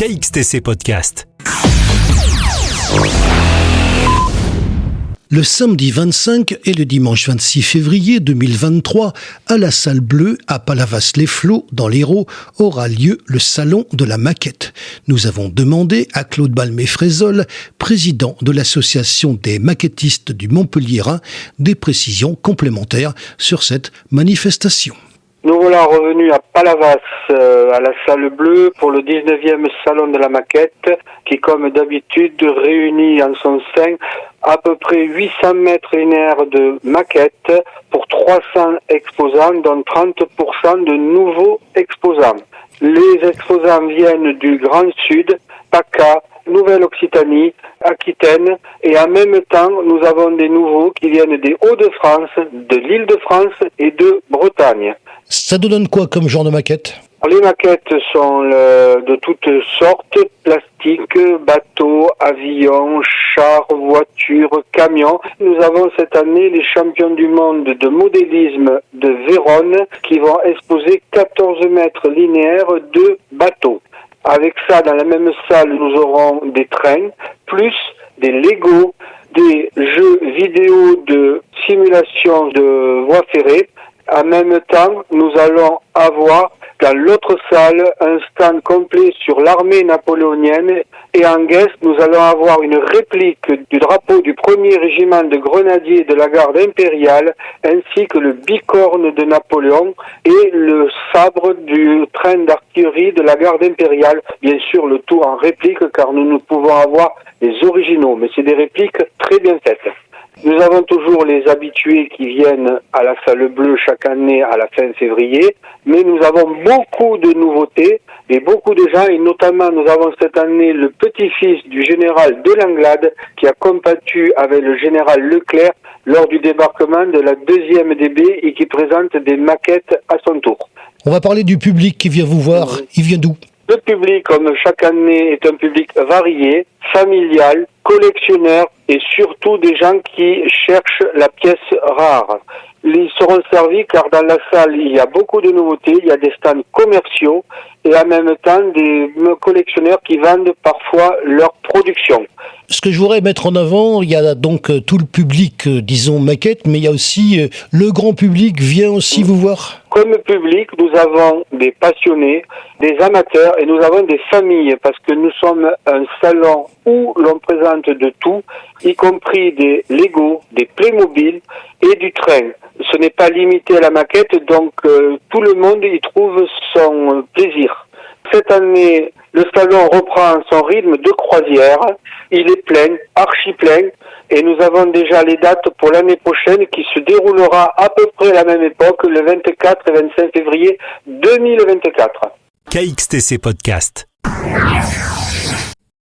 KXTC Podcast. Le samedi 25 et le dimanche 26 février 2023, à la salle bleue à Palavas-les-Flots, dans l'Hérault, aura lieu le salon de la maquette. Nous avons demandé à Claude Balmé-Frézol, président de l'association des maquettistes du Montpelliérain, des précisions complémentaires sur cette manifestation. Nous voilà revenus à Palavas, à la salle bleue, pour le 19e salon de la maquette, qui comme d'habitude réunit en son sein à peu près 800 mètres linéaires de maquettes pour 300 exposants, dont 30% de nouveaux exposants. Les exposants viennent du Grand Sud, PACA, Nouvelle-Occitanie, Aquitaine, et en même temps, nous avons des nouveaux qui viennent des Hauts-de-France, de l'Île-de-France et de Bretagne. Ça te donne quoi comme genre de maquette ? Les maquettes sont de toutes sortes, plastiques, bateaux, avions, chars, voitures, camions. Nous avons cette année les champions du monde de modélisme de Vérone qui vont exposer 14 mètres linéaires de bateaux. Avec ça, dans la même salle, nous aurons des trains, plus des Lego, des jeux vidéo de simulation de voies ferrées. En même temps, nous allons avoir dans l'autre salle un stand complet sur l'armée napoléonienne et en guest, nous allons avoir une réplique du drapeau du 1er régiment de grenadiers de la garde impériale ainsi que le bicorne de Napoléon et le sabre du train d'artillerie de la garde impériale. Bien sûr, le tout en réplique car nous ne pouvons avoir les originaux, mais c'est des répliques très bien faites. Nous avons toujours les habitués qui viennent à la salle bleue chaque année à la fin février, mais nous avons beaucoup de nouveautés et beaucoup de gens, et notamment nous avons cette année le petit-fils du général de Langlade qui a combattu avec le général Leclerc lors du débarquement de la 2e DB et qui présente des maquettes à son tour. On va parler du public qui vient vous voir. Il vient d'où ? Le public, comme chaque année, est un public varié, familial, collectionneur et surtout des gens qui cherchent la pièce rare. Ils seront servis car dans la salle, il y a beaucoup de nouveautés, il y a des stands commerciaux et en même temps des collectionneurs qui vendent parfois leur production. Ce que je voudrais mettre en avant, il y a donc tout le public, disons maquette, mais il y a aussi le grand public vient aussi vous voir. Comme public, nous avons des passionnés, des amateurs et nous avons des familles parce que nous sommes un salon où l'on présente de tout, y compris des Lego, des Playmobil et du train. Ce n'est pas limité à la maquette, donc tout le monde y trouve son plaisir. Cette année, le salon reprend son rythme de croisière. Il est plein, archi plein, et nous avons déjà les dates pour l'année prochaine qui se déroulera à peu près à la même époque, le 24 et 25 février 2024. KXTC Podcast.